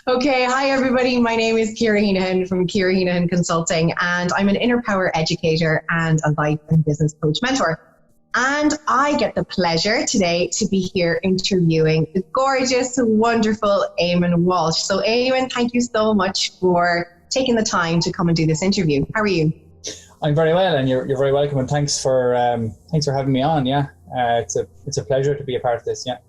Okay, hi everybody. My name is Ciara Heenahan from Ciara Heenahan Consulting, and I'm an inner power educator and a life and business coach mentor. And I get the pleasure today to be here interviewing the gorgeous, wonderful Eamonn Walsh. So Eamonn, thank you so much for taking the time to come and do this interview. How are you? I'm very well, and you're very welcome, and thanks for having me on. Yeah, it's a pleasure to be a part of this. Yeah.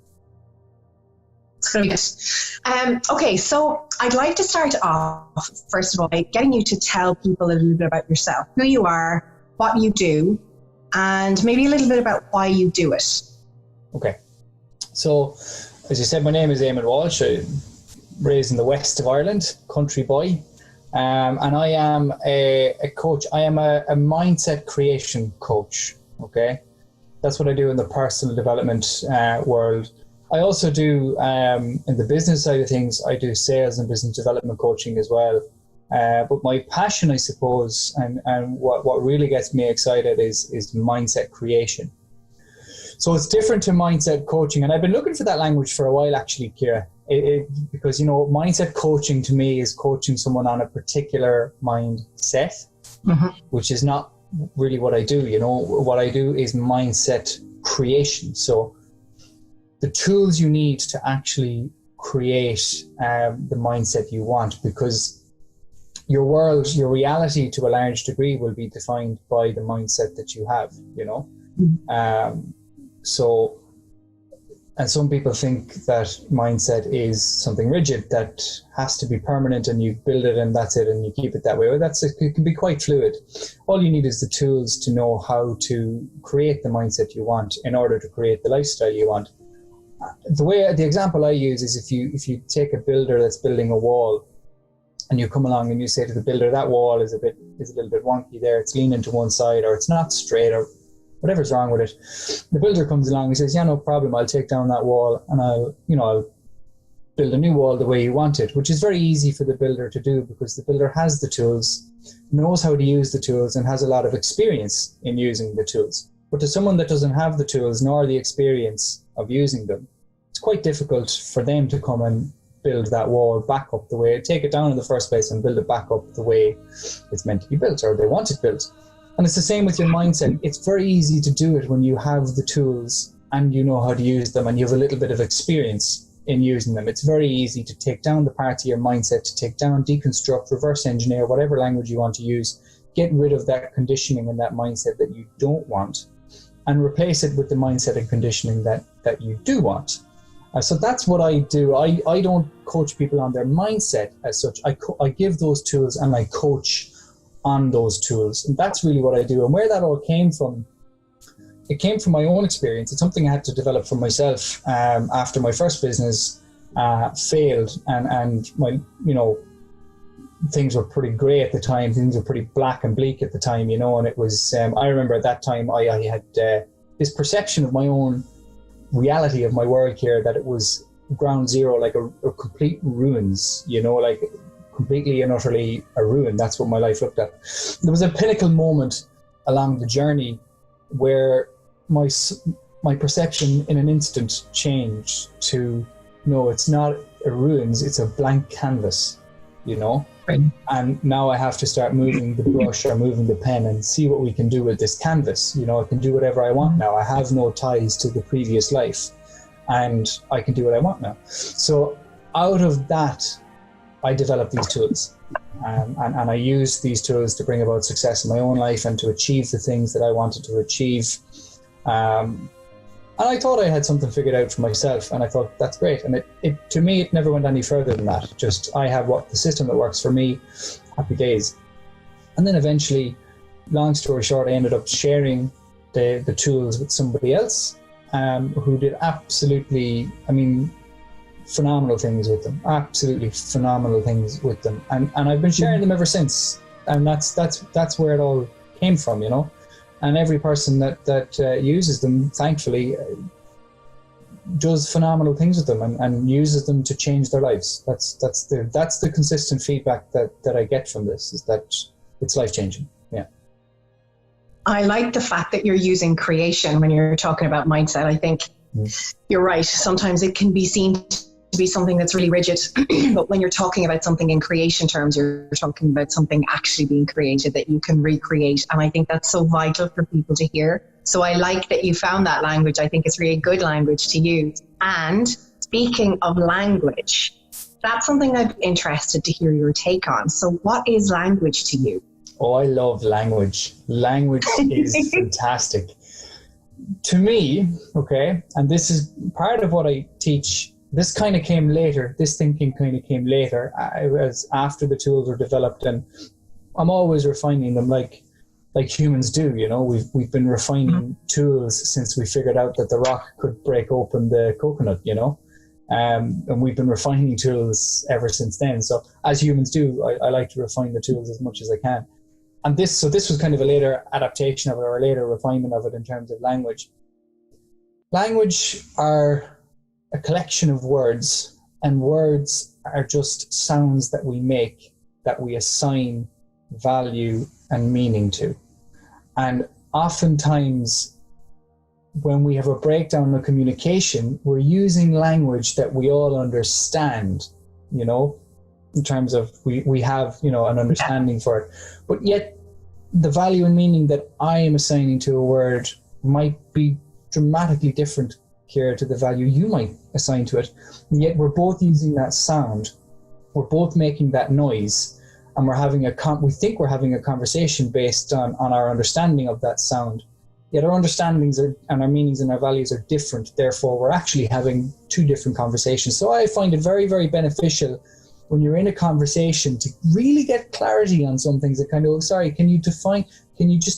It's going to be good. Okay, so I'd like to start off, first of all, by getting you to tell people a little bit about yourself, who you are, what you do, and maybe a little bit about why you do it. Okay. So, as you said, my name is Eamonn Walsh. I'm raised in the west of Ireland, country boy, and I am a coach. I am a mindset creation coach, okay? That's what I do in the personal development world. I also do, in the business side of things, I do sales and business development coaching as well. But my passion, I suppose, and what really gets me excited is mindset creation. So it's different to mindset coaching. And I've been looking for that language for a while, actually, Ciara, because, you know, mindset coaching to me is coaching someone on a particular mindset, which is not really what I do. You know, what I do is mindset creation. So the tools you need to actually create the mindset you want, because your world, your reality to a large degree will be defined by the mindset that you have, you know. So, and some people think that mindset is something rigid that has to be permanent and you build it and that's it and you keep it that way. Well, it can be quite fluid. All you need is the tools to know how to create the mindset you want in order to create the lifestyle you want. The example I use is if you take a builder that's building a wall and you come along and you say to the builder, that wall is a little bit wonky there, it's leaning to one side or it's not straight or whatever's wrong with it. The builder comes along and says, yeah, no problem, I'll take down that wall and I'll build a new wall the way you want it, which is very easy for the builder to do because the builder has the tools, knows how to use the tools and has a lot of experience in using the tools. But to someone that doesn't have the tools nor the experience of using them, it's quite difficult for them to come and build that wall back up the way, take it down in the first place and build it back up the way it's meant to be built or they want it built. And it's the same with your mindset. It's very easy to do it when you have the tools and you know how to use them and you have a little bit of experience in using them. It's very easy to take down the parts of your mindset, to take down, deconstruct, reverse engineer, whatever language you want to use, get rid of that conditioning and that mindset that you don't want and replace it with the mindset and conditioning that you do want. So that's what I do. I don't coach people on their mindset as such. I give those tools and I coach on those tools. And that's really what I do. And where that all came from, it came from my own experience. It's something I had to develop for myself after my first business failed and my, you know, things were pretty grey at the time. Things were pretty black and bleak at the time, you know, and it was, I remember at that time I had this perception of my own reality of my world here, that it was ground zero, like a complete ruins, you know, like completely and utterly a ruin. That's what my life looked at. There was a pinnacle moment along the journey where my perception in an instant changed to, no, it's not a ruins, it's a blank canvas, you know. Right. And now I have to start moving the brush or moving the pen and see what we can do with this canvas. You know, I can do whatever I want now. I have no ties to the previous life and I can do what I want now. So out of that, I developed these tools and I used these tools to bring about success in my own life and to achieve the things that I wanted to achieve. And I thought I had something figured out for myself, and I thought that's great. And it to me, it never went any further than that. Just I have the system that works for me, happy days. And then eventually, long story short, I ended up sharing the tools with somebody else who did absolutely, phenomenal things with them. Absolutely phenomenal things with them. And I've been sharing them ever since. And that's where it all came from, you know. And every person that uses them, thankfully, does phenomenal things with them and uses them to change their lives. That's the consistent feedback that I get from this, is that it's life-changing. Yeah. I like the fact that you're using creation when you're talking about mindset. I think you're right. Sometimes it can be seen to be something that's really rigid. But when you're talking about something in creation terms, you're talking about something actually being created that you can recreate. And I think that's so vital for people to hear. So I like that you found that language. I think it's really good language to use. And speaking of language, that's something I'd be interested to hear your take on. So what is language to you? Oh, I love language. Language is fantastic. To me, okay, and this is part of what I teach. This kind of came later. This thinking kind of came later. I was after the tools were developed, and I'm always refining them like humans do. You know, we've been refining tools since we figured out that the rock could break open the coconut. You know, and we've been refining tools ever since then. So as humans do, I like to refine the tools as much as I can. And this was kind of a later adaptation of it, or a later refinement of it in terms of language. Language are a collection of words, and words are just sounds that we make, that we assign value and meaning to. And oftentimes, when we have a breakdown of communication, we're using language that we all understand, you know, in terms of we have, you know, an understanding for it. But yet the value and meaning that I am assigning to a word might be dramatically different, Ciara, to the value you might assign to it. And yet we're both using that sound. We're both making that noise, and we're having we think we're having a conversation based on our understanding of that sound. Yet our understandings and our meanings and our values are different. Therefore, we're actually having two different conversations. So I find it very, very beneficial when you're in a conversation to really get clarity on some things that kind of, sorry, can you just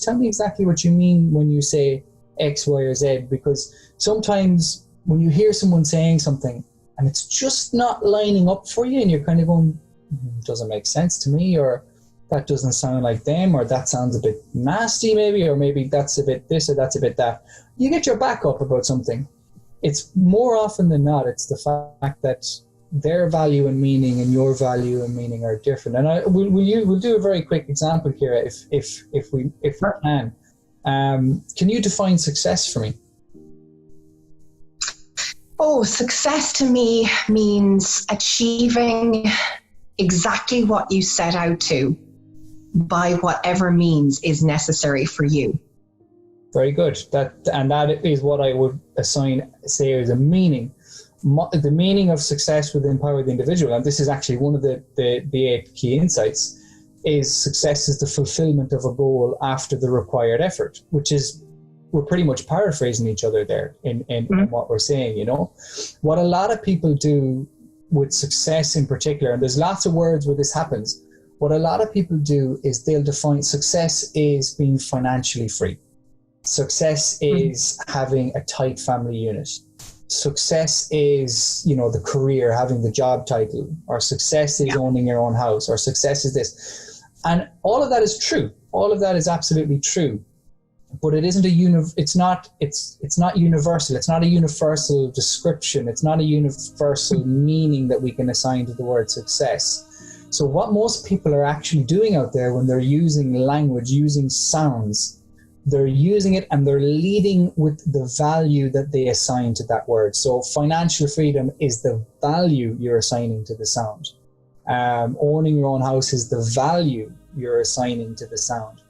tell me exactly what you mean when you say X, Y, or Z? Because sometimes when you hear someone saying something and it's just not lining up for you and you're kind of going, doesn't make sense to me, or that doesn't sound like them, or that sounds a bit nasty maybe, or maybe that's a bit this or that's a bit that. You get your back up about something. It's more often than not, it's the fact that their value and meaning and your value and meaning are different. And we'll do a very quick example here if we can. Can you define success for me? Oh, success to me means achieving exactly what you set out to by whatever means is necessary for you. Very good. That is what I would say as a meaning. The meaning of success would empower the individual, and this is actually one of the 8 key insights, is success is the fulfillment of a goal after the required effort, which is, we're pretty much paraphrasing each other there in what we're saying, you know. What a lot of people do with success in particular, and there's lots of words where this happens, what a lot of people do is they'll define success is being financially free. Success is having a tight family unit. Success is, you know, the career, having the job title, or success is owning your own house, or success is this. And all of that is true. All of that is absolutely true. But it isn't it's not universal. It's not a universal description. It's not a universal meaning that we can assign to the word success. So what most people are actually doing out there when they're using language, using sounds, they're using it and they're leading with the value that they assign to that word. So financial freedom is the value you're assigning to the sound. Owning your own house is the value you're assigning to the sound.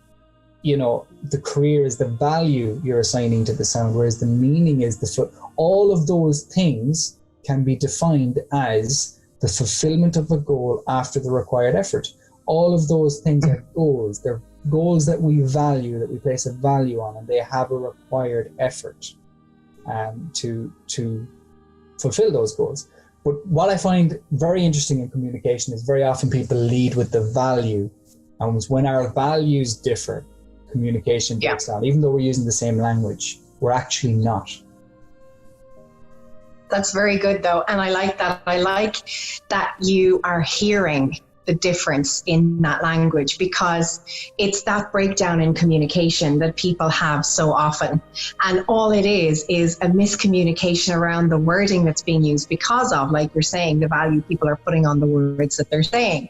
You know, the career is the value you're assigning to the sound, whereas the meaning is all of those things can be defined as the fulfillment of a goal after the required effort. All of those things are goals. They're goals that we value, that we place a value on, and they have a required effort to fulfill those goals. But what I find very interesting in communication is very often people lead with the value, and when our values differ, communication breaks down. Even though we're using the same language, we're actually not. That's very good though, and I like that. I like that you are hearing the difference in that language, because it's that breakdown in communication that people have so often. And all it is a miscommunication around the wording that's being used because of, like you're saying, the value people are putting on the words that they're saying.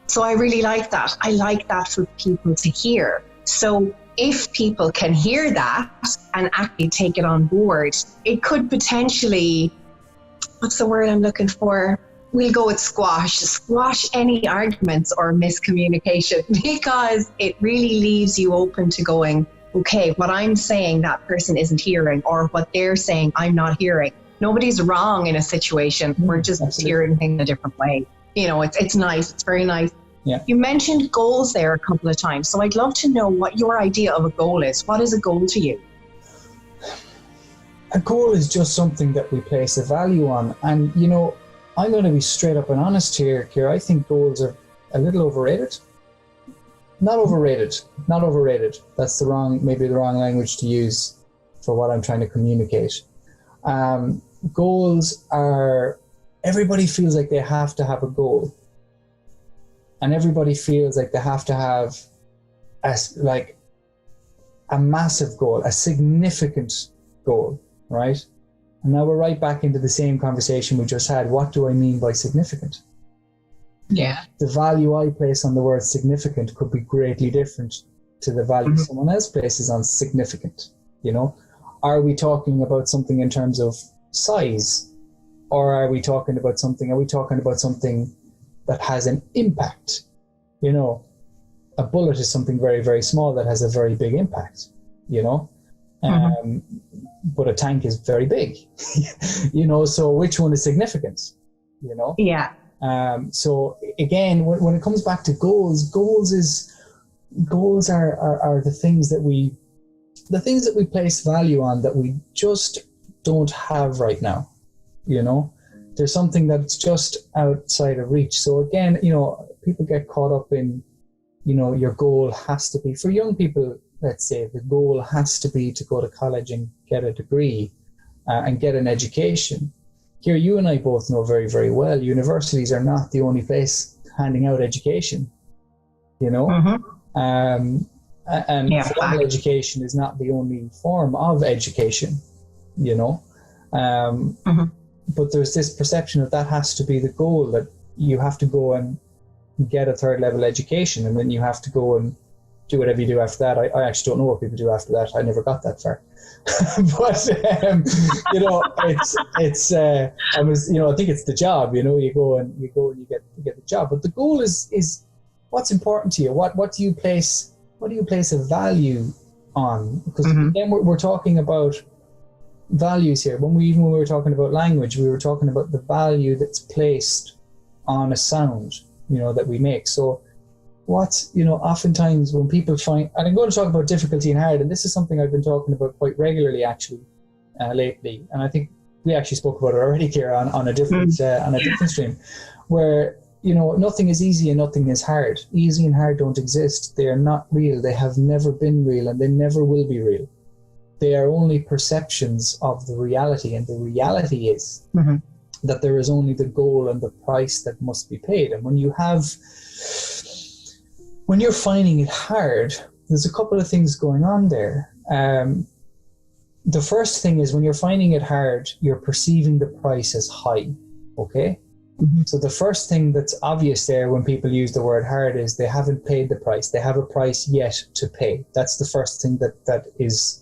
So I really like that. I like that for people to hear. So if people can hear that and actually take it on board, it could potentially what's the word I'm looking for? We'll go with squash any arguments or miscommunication, because it really leaves you open to going, okay, what I'm saying that person isn't hearing, or what they're saying I'm not hearing. Nobody's wrong in a situation. We're just hearing things in a different way. You know, it's nice. It's very nice. Yeah. You mentioned goals there a couple of times. So I'd love to know what your idea of a goal is. What is a goal to you? A goal is just something that we place a value on. And, you know, I'm going to be straight up and honest here, Ciara. I think goals are a little overrated. Not overrated. That's maybe the wrong language to use for what I'm trying to communicate. Goals are, everybody feels like they have to have a goal. And everybody feels like they have to have a massive goal, a significant goal, right? And now we're right back into the same conversation we just had. What do I mean by significant? Yeah. The value I place on the word significant could be greatly different to the value someone else places on significant. You know, are we talking about something in terms of size, or are we talking about something that has an impact? You know, a bullet is something very, very small that has a very big impact, you know, but a tank is very big, you know, so which one is significant, you know? Yeah. So again, when it comes back to goals are the things that we place value on that we just don't have right now, you know? There's something that's just outside of reach. So again, you know, people get caught up in, you know, your goal has to be, for young people, let's say, the goal has to be to go to college and get a degree and get an education. Here, you and I both know very, very well, universities are not the only place handing out education, you know? And formal education is not the only form of education, you know? But there's this perception that has to be the goal, that you have to go and get a third level education and then you have to go and do whatever you do after that. I actually don't know what people do after that. I never got that far. But, you know, I think it's the job, you know, you go and you get the job. But the goal is what's important to you. What do you place a value on? Because again, we're talking about values here. When we were talking about language, we were talking about the value that's placed on a sound, you know, that we make. So oftentimes when people find, and I'm going to talk about difficulty and hard, and this is something I've been talking about quite regularly actually lately, and I think we actually spoke about it already, Ciara, on a different stream, where, you know, nothing is easy and nothing is hard. Easy and hard don't exist. They are not real. They have never been real, and they never will be real. They are only perceptions of the reality, and the reality is that there is only the goal and the price that must be paid. And when you're finding it hard, there's a couple of things going on there. The first thing is, when you're finding it hard, you're perceiving the price as high, okay? So the first thing that's obvious there when people use the word hard is they haven't paid the price. They have a price yet to pay. That's the first thing that is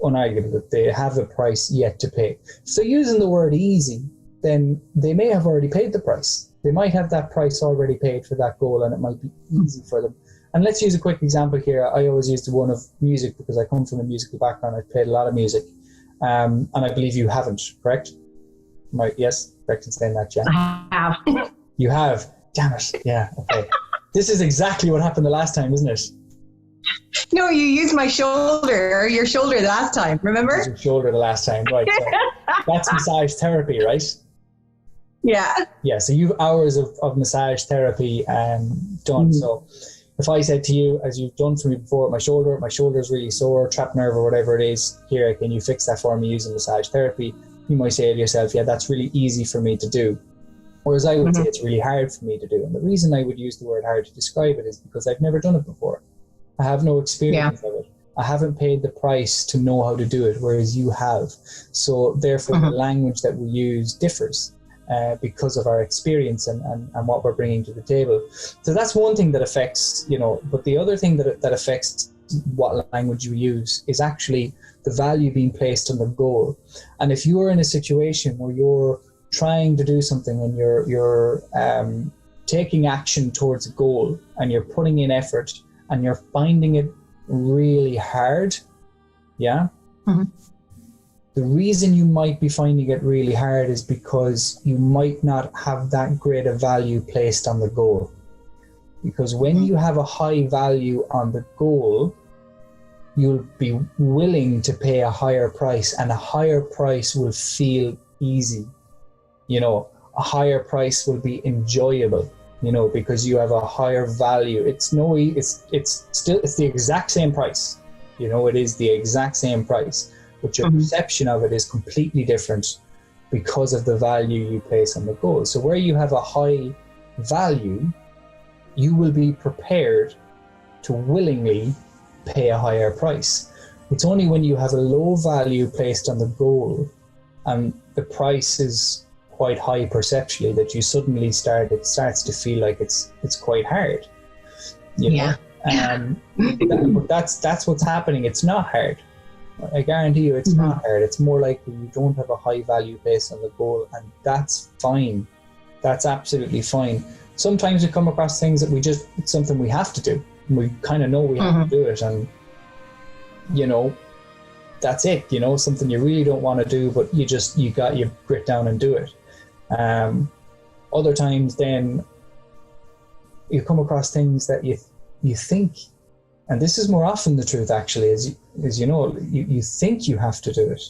unarguable, that they have a price yet to pay. So using the word easy, then they may have already paid the price. They might have that price already paid for that goal, and it might be easy for them. And let's use a quick example here. I always use the one of music because I come from a musical background. I've played a lot of music. And I believe you haven't, correct? Yes, correct in saying that, Jen? I have. You have? Damn it. Yeah, okay. This is exactly what happened the last time, isn't it? No, you used my shoulder, or your shoulder the last time, remember? Your shoulder the last time, right. So that's massage therapy, right? Yeah. Yeah, so you've hours of massage therapy done. So if I said to you, as you've done for me before, my shoulder's really sore, trapped nerve or whatever it is, here, can you fix that for me using massage therapy? You might say to yourself, yeah, that's really easy for me to do. Whereas I would say it's really hard for me to do. And the reason I would use the word hard to describe it is because I've never done it before. I have no experience of it. I haven't paid the price to know how to do it, whereas you have. So therefore, the language that we use differs because of our experience and what we're bringing to the table. So that's one thing that affects, you know, but the other thing that affects what language you use is actually the value being placed on the goal. And if you're in a situation where you're trying to do something and you're taking action towards a goal and you're putting in effort and you're finding it really hard, yeah? Mm-hmm. The reason you might be finding it really hard is because you might not have that great a value placed on the goal. Because when you have a high value on the goal, you'll be willing to pay a higher price, and a higher price will feel easy. You know, a higher price will be enjoyable, you know, because you have a higher value. It's still the exact same price. You know, it is the exact same price, but your perception of it is completely different because of the value you place on the goal. So where you have a high value, you will be prepared to willingly pay a higher price. It's only when you have a low value placed on the goal and the price is quite high perceptually that you suddenly it starts to feel like it's quite hard. You know? But that's what's happening. It's not hard. I guarantee you it's not hard. It's more likely you don't have a high value placed on the goal, and that's fine. That's absolutely fine. Sometimes we come across things that it's something we have to do. We kind of know we have to do it, and you know, that's it. You know, something you really don't want to do, but you grit down and do it. Other times then you come across things that you think, and this is more often the truth actually, is you know, you think you have to do it,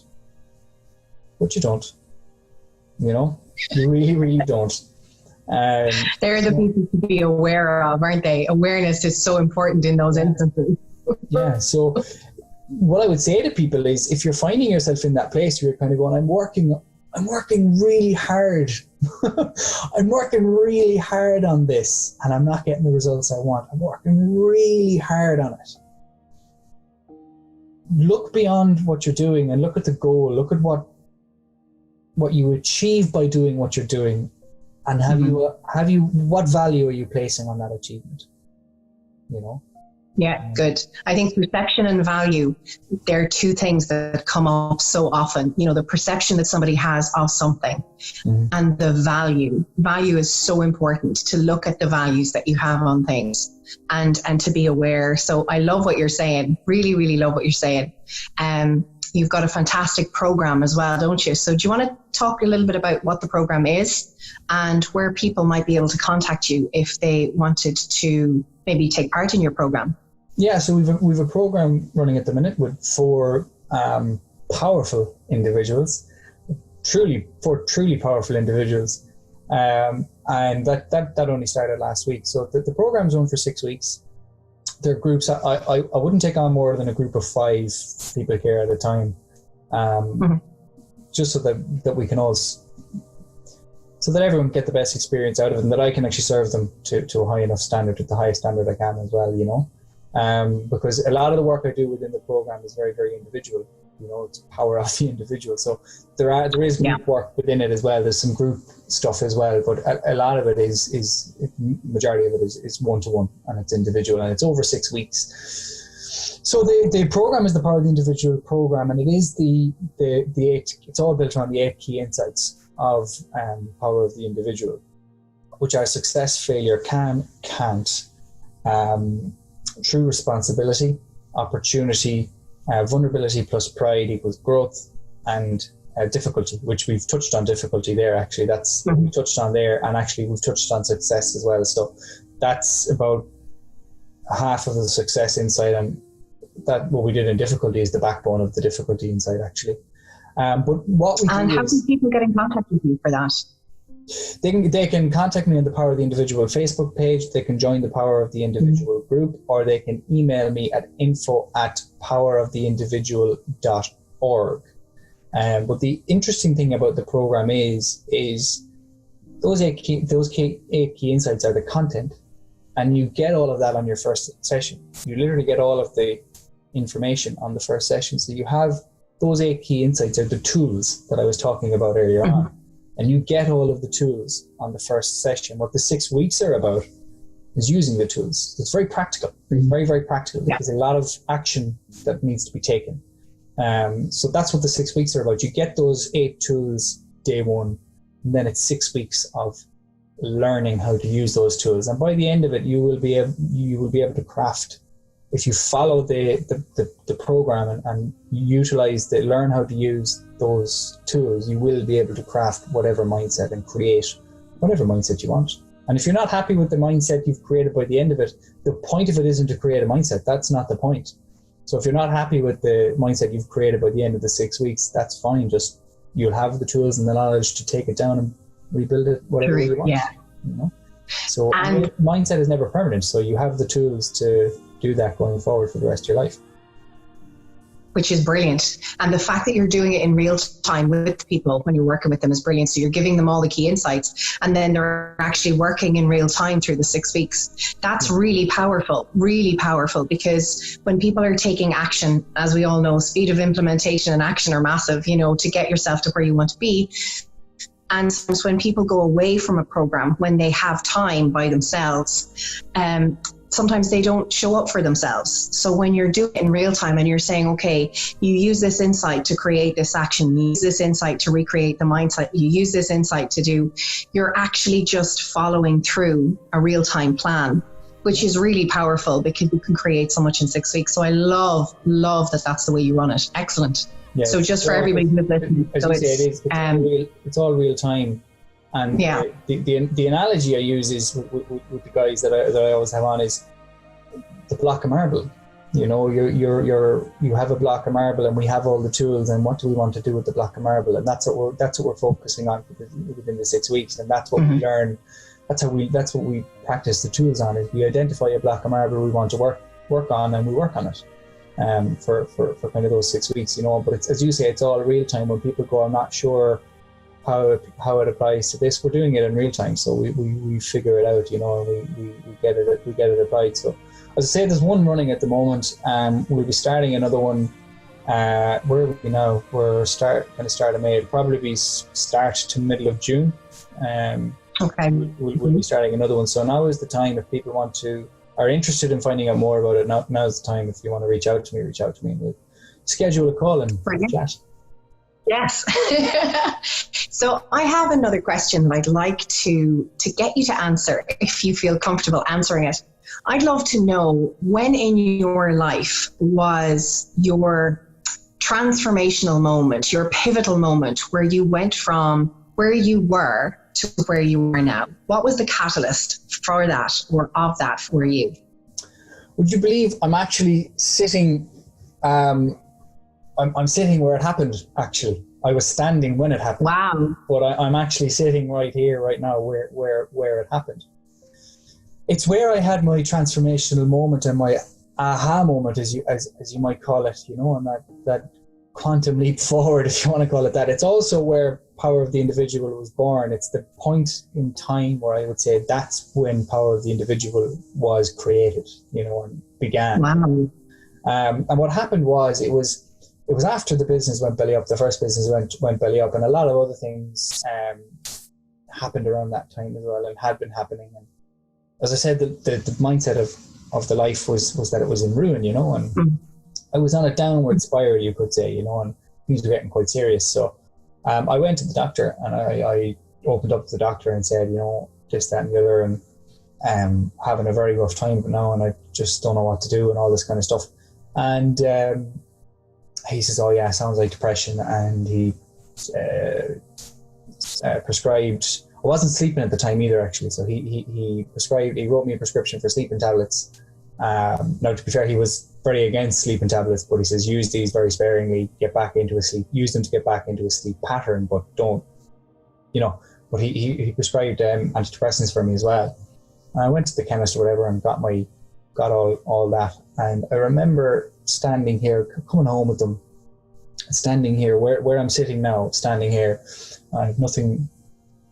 but you don't. You know, you really, really don't. They're the people to be aware of, aren't they? Awareness is so important in those instances. Yeah. So what I would say to people is, if you're finding yourself in that place where you're kind of going, I'm working really hard. I'm working really hard on this and I'm not getting the results I want. I'm working really hard on it. Look beyond what you're doing and look at the goal. Look at what you achieve by doing what you're doing. And what value are you placing on that achievement? You know? Yeah, good. I think perception and value, they're two things that come up so often. You know, the perception that somebody has of something and the value. Value is so important, to look at the values that you have on things and to be aware. So I love what you're saying. Really, really love what you're saying. You've got a fantastic program as well, don't you? So do you want to talk a little bit about what the program is and where people might be able to contact you if they wanted to maybe take part in your program? Yeah, so we've a program running at the minute with four powerful individuals, four truly powerful individuals, and that only started last week. So the program's on for 6 weeks. They're groups. I wouldn't take on more than a group of 5 people here at a time, just so that we can all, so that everyone get the best experience out of it, and that I can actually serve them to a high enough standard, to the highest standard I can as well. You know. Because a lot of the work I do within the program is very, very individual. You know, it's power of the individual. So there is group work within it as well. There's some group stuff as well, but a lot of it is majority of it is one-to-one, and it's individual, and it's over 6 weeks. So the program is the Power of the Individual program, and it is the 8. It's all built around the 8 key insights of Power of the Individual, which are success, failure, can't. True responsibility, opportunity, vulnerability plus pride equals growth, and difficulty, which we've touched on difficulty there. Actually, that's we touched on there, and actually we've touched on success as well. So that's about half of the success insight, and that what we did in difficulty is the backbone of the difficulty insight, actually. But what we and do how can people get in contact with you for that? They can contact me on the Power of the Individual Facebook page. They can join the Power of the Individual group, or they can email me at info@poweroftheindividual.org. But the interesting thing about the program is those eight key insights are the content, and you get all of that on your first session. You literally get all of the information on the first session. So you have those 8 key insights are the tools that I was talking about earlier on. And you get all of the tools on the first session. What the 6 weeks are about is using the tools. It's very practical, very, very practical. There's a lot of action that needs to be taken. So that's what the 6 weeks are about. You get those 8 tools day one, And then it's 6 weeks of learning how to use those tools. And by the end of it, you will be able to craft. If you follow the program and learn how to use those tools, you will be able to craft whatever mindset and create whatever mindset you want. And if you're not happy with the mindset you've created by the end of it, the point of it isn't to create a mindset. That's not the point. So if you're not happy with the mindset you've created by the end of the 6 weeks, that's fine. Just you'll have the tools and the knowledge to take it down and rebuild it whatever you want. Yeah. You know? So mindset is never permanent. So you have the tools to do that going forward for the rest of your life. Which is brilliant. And the fact that you're doing it in real time with people when you're working with them is brilliant. So you're giving them all the key insights and then they're actually working in real time through the 6 weeks. That's really powerful, because when people are taking action, as we all know, speed of implementation and action are massive, you know, to get yourself to where you want to be. And when people go away from a program, when they have time by themselves, sometimes they don't show up for themselves. So when you're doing it in real time and you're saying, okay, you use this insight to create this action, you use this insight to recreate the mindset, you use this insight to do, you're actually just following through a real-time plan, which is really powerful because you can create so much in 6 weeks. So I love that that's the way you run it. Excellent. Yeah, so just for everybody who's listening. As you say, it's all real time. And the analogy I use is with the guys that I always have on is the block of marble. You know, you have a block of marble, and we have all the tools. And what do we want to do with the block of marble? And that's what we're focusing on within the 6 weeks. And that's what we learn. That's what we practice the tools on. Is we identify a block of marble we want to work on, and we work on it. For kind of those 6 weeks, you know. But it's, as you say, it's all real time. When people go, I'm not sure how it applies to this, we're doing it in real time, so we figure it out, you know, and we get it applied. So as I say, there's one running at the moment. We'll be starting another one. Where are we now? We're start of May. It'll probably be start to middle of June. Okay. We'll be starting another one. So now is the time if people are interested in finding out more about it. Now's the time. If you want to reach out to me, and we'll schedule a call and chat. Yes. So I have another question that I'd like to get you to answer, if you feel comfortable answering it. I'd love to know, when in your life was your transformational moment, your pivotal moment, where you went from where you were to where you are now? What was the catalyst for that, or of that, for you? Would you believe I'm actually sitting, I'm sitting where it happened, actually. I was standing when it happened. Wow. But I'm actually sitting right here, right now, where it happened. It's where I had my transformational moment and my aha moment, as you might call it, you know, and that quantum leap forward, if you want to call it that. It's also where Power of the Individual was born. It's the point in time where I would say that's when Power of the Individual was created, you know, and began. Wow. And what happened was, it was after the business went belly up. The first business went belly up, and a lot of other things happened around that time as well, and had been happening. And as I said, the mindset of the life was that it was in ruin, you know, and I was on a downward spiral, you could say, you know, and things were getting quite serious. So I went to the doctor, and I opened up to the doctor and said, you know, this, that, and the other, and having a very rough time now, and I just don't know what to do, and all this kind of stuff. And he says, oh yeah, sounds like depression. And he prescribed, I wasn't sleeping at the time either, actually. So he wrote me a prescription for sleeping tablets. Now, to be fair, he was very against sleeping tablets, but he says, use these very sparingly, use them to get back into a sleep pattern, but don't, you know. But he prescribed antidepressants for me as well. And I went to the chemist or whatever and got all that. And I remember standing here, coming home with them, standing here where I'm sitting now, standing here. I have nothing.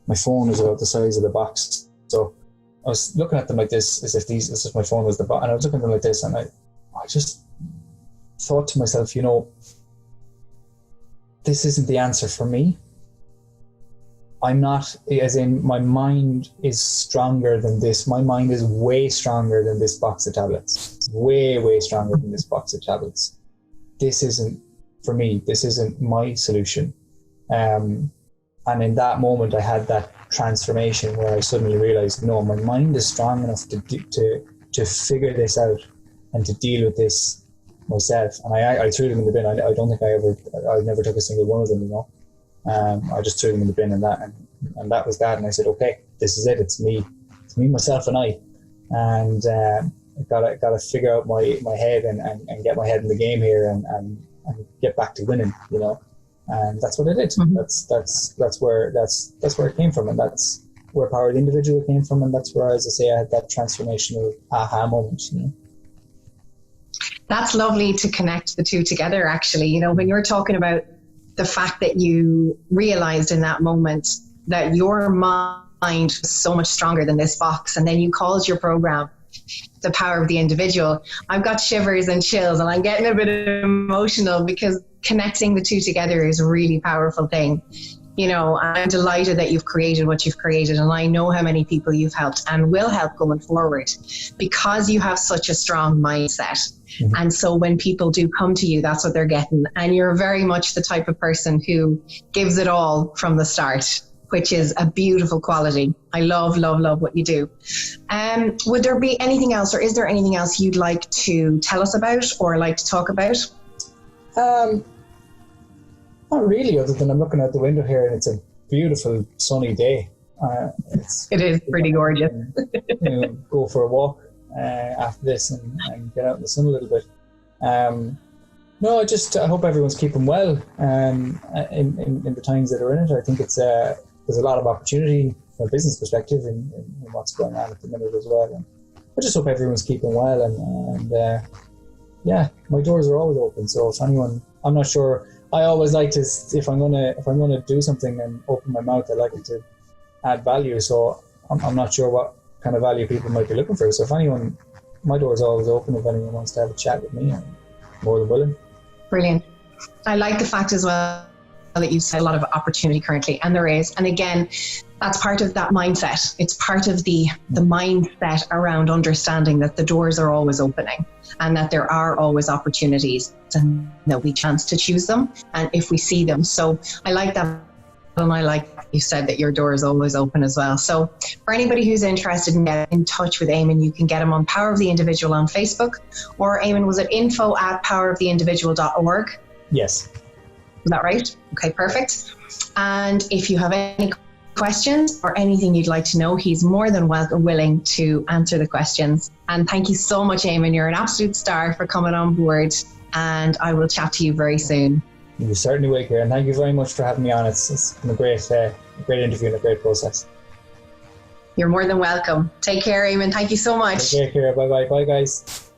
My phone is about the size of the box, so I was looking at them like this, as if my phone was the box, and I was looking at them like this, and I just thought to myself, you know, this isn't the answer for me. I'm not, as in, my mind is stronger than this. My mind is way stronger than this box of tablets. Way, way stronger than this box of tablets. This isn't, for me, this isn't my solution. And And in that moment, I had that transformation where I suddenly realized, no, my mind is strong enough to figure this out and to deal with this myself. And I threw them in the bin. I don't think I never took a single one of them, you know. I just threw them in the bin, and that was that. And I said, okay, this is it. It's me, myself, and I. And I gotta figure out my head and get my head in the game here and get back to winning, you know. And that's what I did. Mm-hmm. That's where it came from, and that's where Power of the Individual came from, and that's where, as I say, I had that transformational aha moment, you know. That's lovely to connect the two together, actually. You know, when you're talking about the fact that you realized in that moment that your mind was so much stronger than this box, and then you called your program The Power of the Individual, I've got shivers and chills, and I'm getting a bit emotional, because connecting the two together is a really powerful thing. You know, I'm delighted that you've created what you've created, and I know how many people you've helped and will help going forward, because you have such a strong mindset. Mm-hmm. And so when people do come to you, that's what they're getting. And you're very much the type of person who gives it all from the start, which is a beautiful quality. I love what you do. Would there be anything else, or is there anything else you'd like to tell us about or like to talk about? Not really, other than I'm looking out the window here and it's a beautiful sunny day. It is pretty gorgeous. Go for a walk after this and get out in the sun a little bit. No, I hope everyone's keeping well in the times that are in it. I think there's a lot of opportunity from a business perspective in what's going on at the minute as well. And I just hope everyone's keeping well, and yeah, my doors are always open. So if anyone, I'm not sure. I always like to, if I'm gonna do something and open my mouth, I like it to add value. So I'm not sure what kind of value people might be looking for. So if anyone, my door is always open. If anyone wants to have a chat with me, I'm more than willing. Brilliant. I like the fact as well that you've said a lot of opportunity currently, and there is. And again, that's part of that mindset. It's part of the mindset around understanding that the doors are always opening and that there are always opportunities, and that we chance to choose them and if we see them. So I like that. And I like you said that your door is always open as well. So for anybody who's interested in getting in touch with Eamonn, you can get him on Power of the Individual on Facebook, or Eamonn, was it info@poweroftheindividual.org? Yes. Is that right? Okay, perfect. And if you have any questions or anything you'd like to know, he's more than willing to answer the questions. And thank you so much, Eamonn. You're an absolute star for coming on board, and I will chat to you very soon. You certainly will, Kieran. Thank you very much for having me on. It's been a great interview and a great process. You're more than welcome. Take care, Eamonn. Thank you so much. Take care, Kieran. Bye-bye. Bye, guys.